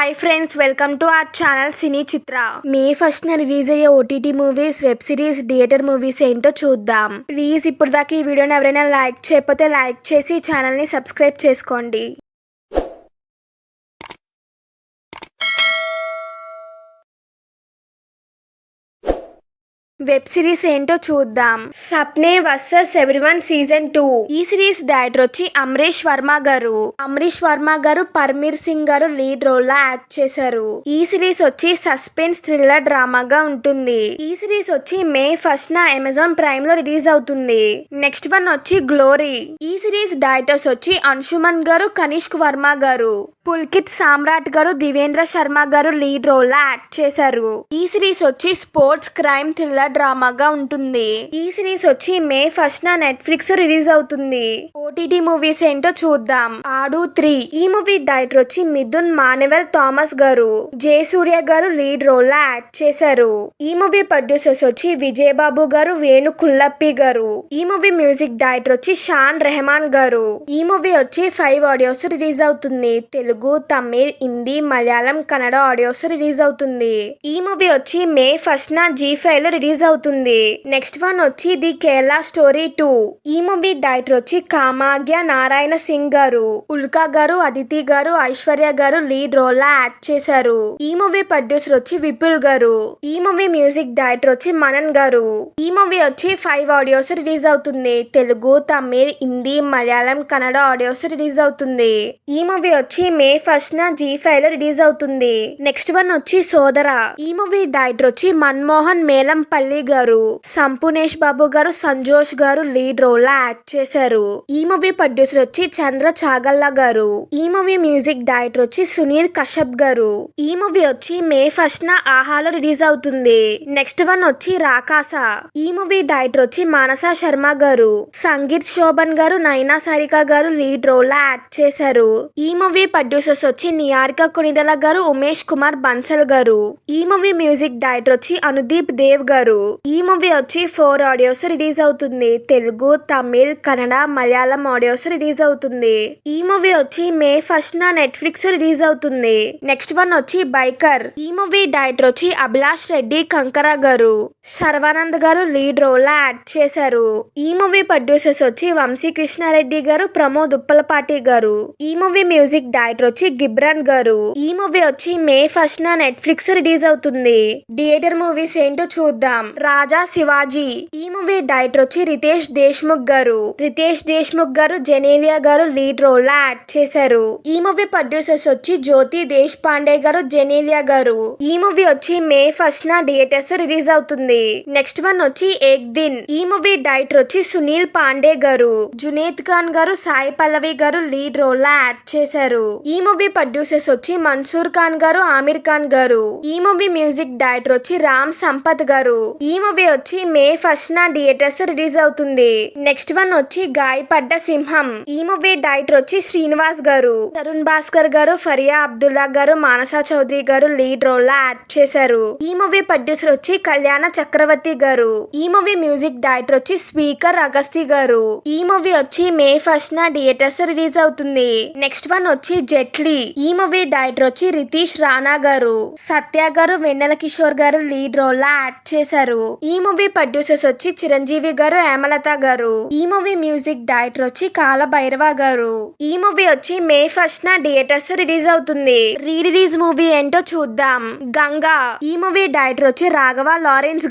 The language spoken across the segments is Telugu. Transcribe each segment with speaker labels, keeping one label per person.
Speaker 1: Hi friends, welcome to our channel Cine Chitra. May 1న రిలీజ్ అయ్యే OTT movies, web series, theatre movies ఏంటో చూద్దాం. ప్లీజ్ ఇప్పుడు దాకా ఈ వీడియోని ఎవరైనా లైక్ చేయకపోతే లైక్ చేసి ఛానల్ ని సబ్స్క్రైబ్ చేసుకోండి. వెబ్ సిరీస్ ఏంటో చూద్దాం. సప్నే వర్సెస్ ఎవ్రీవన్ సీజన్ 2. ఈ సిరీస్ డైరెక్టర్ వచ్చి అమరీష్ వర్మ గారు పర్మీర్ సింగ్ గారు లీడ్ రోల్ లా యాక్ట్ చేశారు. ఈ సిరీస్ వచ్చి సస్పెన్స్ థ్రిల్లర్ డ్రామాగా ఉంటుంది. ఈ సిరీస్ వచ్చి మే 1న అమెజాన్ ప్రైమ్ లో రిలీజ్ అవుతుంది. నెక్స్ట్ వన్ వచ్చి గ్లోరీ. ఈ సిరీస్ డైరెక్టర్స్ వచ్చి అంశుమన్ గారు, కనిష్క్ వర్మ గారు, పుల్కిత్ సామ్రాట్ గారు, దివేంద్ర శర్మ గారు లీడ్ రోల్ లా యాక్ట్ చేశారు. ఈ సిరీస్ వచ్చి స్పోర్ట్స్ క్రైమ్ థ్రిల్లర్ డ్రామాగా ఉంటుంది. ఈ సిరీస్ వచ్చి మే 1న నెట్ఫ్లిక్స్ రిలీజ్ అవుతుంది. ఓటీటీ మూవీస్ ఏంటో చూద్దాం. ఆడు 3. ఈ మూవీ డైరెక్టర్ వచ్చి మిథున్ మానవెల్ థామస్ గారు, జయసూర్య గారు లీడ్ రోల్ లా యాక్ట్ చేశారు. ఈ మూవీ ప్రొడ్యూసర్స్ వచ్చి విజయ్ బాబు గారు, వేణు కుల్లప్పి గారు. ఈ మూవీ మ్యూజిక్ డైరెక్టర్ వచ్చి షాన్ రెహమాన్ గారు. ఈ మూవీ వచ్చి 5 ఆడియోస్ రిలీజ్ అవుతుంది. తెలుగు, తమిళ్, హిందీ, మలయాళం, కన్నడ ఆడియోస్ రిలీజ్ అవుతుంది. ఈ మూవీ వచ్చి మే 1న G5 లో రిలీజ్ అవుతుంది. నెక్స్ట్ వన్ వచ్చి ది కేరళ స్టోరీ 2. ఈ మూవీ డైరెక్టర్ వచ్చి కామాగ్య నారాయణ సింగ్ గారు, ఉల్కా గారు, అదితి గారు, ఐశ్వర్య గారు లీడ్ రోల్ లా యాక్ట్ చేశారు. ఈ మూవీ ప్రొడ్యూసర్ వచ్చి విపుల్ గారు. ఈ మూవీ మ్యూజిక్ డైరెక్టర్ వచ్చి మనన్ గారు. ఈ మూవీ వచ్చి 5 ఆడియోస్ రిలీజ్ అవుతుంది. తెలుగు, తమిళ్, హిందీ, మలయాళం, కన్నడ ఆడియోస్ రిలీజ్ అవుతుంది. ఈ మూవీ వచ్చి మే 1న G5 లో రిలీజ్ అవుతుంది. నెక్స్ట్ వన్ వచ్చి సోదర. ఈ మూవీ డైరెక్టర్ వచ్చి మన్మోహన్ మేలంపల్లి గారు, సంపునేష్ బాబు గారు, సంజోష్ గారు లీడ్ రోల్ లా యాక్ట్ చేశారు. ఈ మూవీ ప్రొడ్యూసర్ వచ్చి చంద్ర చాగల్లా గారు. ఈ మూవీ మ్యూజిక్ డైరెక్టర్ వచ్చి సునీల్ కశ్యప్ గారు. ఈ మూవీ వచ్చి మే 1న ఆహాలో రిలీజ్ అవుతుంది. నెక్స్ట్ వన్ వచ్చి రాకాస. ఈ మూవీ డైరెక్టర్ వచ్చి మానస శర్మ గారు, సంగీత్ శోభన్ గారు, నైనా సారిక గారు లీడ్ రోల్ లా యాక్ట్ చేశారు. ఈ మూవీ ప్రొడ్యూసర్స్ వచ్చి నిహారిక కొనిదల గారు, ఉమేష్ కుమార్ బన్సల్ గారు. ఈ మూవీ మ్యూజిక్ డైరెక్టర్ వచ్చి అనుదీప్ దేవ్ గారు. ఈ మూవీ వచ్చి 4 ఆడియోస్ రిలీజ్ అవుతుంది. తెలుగు, తమిళ్, కన్నడ, మలయాళం ఆడియోస్ రిలీజ్ అవుతుంది. ఈ మూవీ వచ్చి మే 1న నెట్ఫ్లిక్స్ రిలీజ్ అవుతుంది. నెక్స్ట్ వన్ వచ్చి బైకర్. ఈ మూవీ డైరెక్టర్ వచ్చి అభిలాష్ రెడ్డి కంకర గారు, శర్వానంద్ గారు లీడ్ రోల్ లా యాక్ట్ చేశారు. ఈ మూవీ ప్రొడ్యూసర్స్ వచ్చి వంశీ కృష్ణారెడ్డి గారు, ప్రమోద్ ఉప్పలపాటి గారు. ఈ మూవీ మ్యూజిక్ డైరెక్టర్ వచ్చి గిబ్రాన్ గారు. ఈ మూవీ వచ్చి మే 1న నెట్ఫ్లిక్స్ రిలీజ్ అవుతుంది. థియేటర్ మూవీస్ ఏంటో చూద్దాం. రాజా శివాజీ. ఈ మూవీ డైరెక్టర్ వచ్చి రితేష్ దేశ్ముఖ్ గారు, జెనేలియా గారు లీడ్ రోల్ లా యాక్ట్ చేశారు. ఈ మూవీ ప్రొడ్యూసర్స్ వచ్చి జ్యోతి దేశ్ పాండే గారు, జెనేలియా గారు. ఈ మూవీ వచ్చి మే 1న థియేటర్స్ రిలీజ్ అవుతుంది. నెక్స్ట్ వన్ వచ్చి ఏక్ దిన్. ఈ మూవీ డైరెక్టర్ వచ్చి సునీల్ పాండే గారు, జునేద్ ఖాన్ గారు, సాయి పల్లవి గారు లీడ్ రోల్ లా యాక్ట్ చేశారు. ఈ మూవీ ప్రొడ్యూసర్స్ వచ్చి మన్సూర్ ఖాన్ గారు, ఆమిర్ ఖాన్ గారు. ఈ మూవీ మ్యూజిక్ డైరెక్టర్ వచ్చి రామ్ సంపత్ గారు. ఈ మూవీ వచ్చి మే 1న థియేటర్స్ రిలీజ్ అవుతుంది. నెక్స్ట్ వన్ వచ్చి గాయపడ్డ సింహం. ఈ మూవీ డైరెక్టర్ వచ్చి శ్రీనివాస్ గారు, తరుణ్ భాస్కర్ గారు, ఫరియా అబ్దుల్లా గారు, మానసా చౌదరి గారు లీడ్ రోల్ లా యాక్ట్ చేశారు. ఈ మూవీ ప్రొడ్యూసర్ వచ్చి కళ్యాణ చక్రవర్తి గారు. ఈ మూవీ మ్యూజిక్ డైరెక్టర్ వచ్చి స్పీకర్ అగస్తి గారు. ఈ మూవీ వచ్చి మే 1న థియేటర్స్ రిలీజ్ అవుతుంది. నెక్స్ట్ వన్ వచ్చి జెట్లీ. ఈ మూవీ డైరెక్టర్ వచ్చి రితీష్ రాణా గారు, సత్య గారు, వెన్నెల కిషోర్ గారు లీడ్ రోల్ లా యాక్ట్ చేశారు. ఈ మూవీ ప్రొడ్యూసర్స్ వచ్చి చిరంజీవి గారు, హేమలత గారు. ఈ మూవీ మ్యూజిక్ డైరెక్టర్ వచ్చి కాల భైరవ గారు. ఈ మూవీ వచ్చి మే 1న థియేటర్స్ రిలీజ్ అవుతుంది. రీ రిలీజ్ మూవీ ఏంటో చూద్దాం. గంగా. ఈ మూవీ డైరెక్టర్ వచ్చి రాఘవ లారెన్స్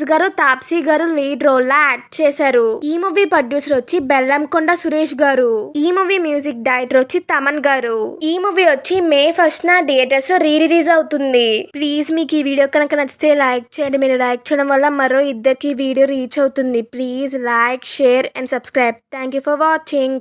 Speaker 1: గారు, తాప్సీ గారు లీడ్ రోల్ లా యాక్ట్ చేశారు. ఈ మూవీ ప్రొడ్యూసర్ వచ్చి బెల్లంకొండ సురేష్ గారు. ఈ మూవీ మ్యూజిక్ డైరెక్టర్ వచ్చి తమన్ గారు. ఈ మూవీ వచ్చి మే 1న థియేటర్స్ రీ రిలీజ్ అవుతుంది. ప్లీజ్ మీకు ఈ వీడియో కనుక నచ్చితే లైక్ చేయండి. మీరు లైక్ చేయడం వల్ల మరో ఇద్దరికి వీడియో రీచ్ అవుతుంది. Please like, share and subscribe. Thank you for watching.